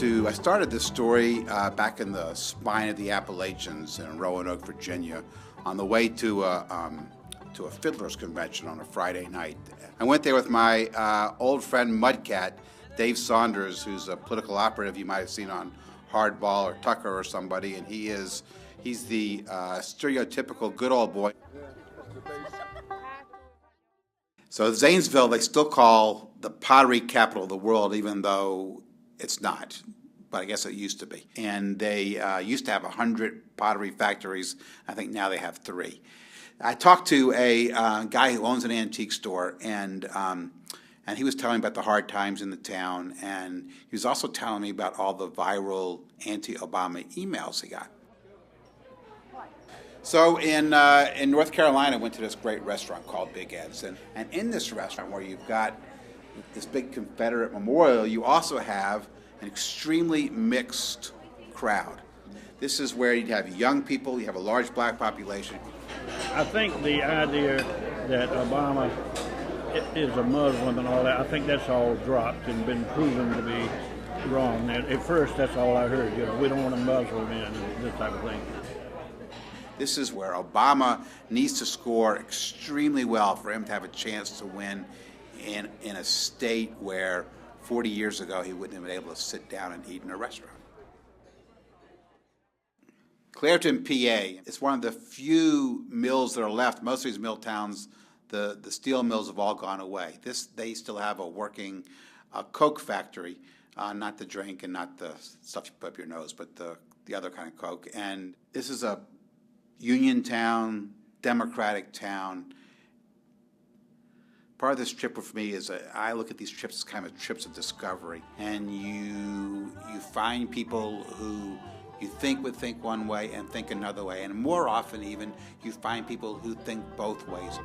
I started this story back in the spine of the Appalachians in Roanoke, Virginia, on the way to a fiddler's convention on a Friday night. I went there with my old friend Mudcat, Dave Saunders, who's a political operative you might have seen on Hardball or Tucker or somebody, and he's the stereotypical good old boy. So Zanesville, they still call the pottery capital of the world, even though it's not, but I guess it used to be. And they used to have 100 pottery factories. I think now they have 3. I talked to a guy who owns an antique store, and he was telling me about the hard times in the town, and he was also telling me about all the viral anti-Obama emails he got. So in North Carolina, I went to this great restaurant called Big Ed's, and in this restaurant where you've got this big Confederate memorial, you also have an extremely mixed crowd. This is where you have young people, you have a large black population. I think the idea that Obama is a Muslim and all that, I think that's all dropped and been proven to be wrong. At first, that's all I heard. We don't want a Muslim in, this type of thing. This is where Obama needs to score extremely well for him to have a chance to win in a state where 40 years ago he wouldn't have been able to sit down and eat in a restaurant. Clairton, PA, it's one of the few mills that are left. Most of these mill towns, the steel mills have all gone away. They still have a working Coke factory, not the drink and not the stuff you put up your nose, but the other kind of Coke. And this is a Union town, Democratic town. Part of this trip for me is I look at these trips as kind of trips of discovery, and you find people who you think would think one way and think another way, and more often even you find people who think both ways.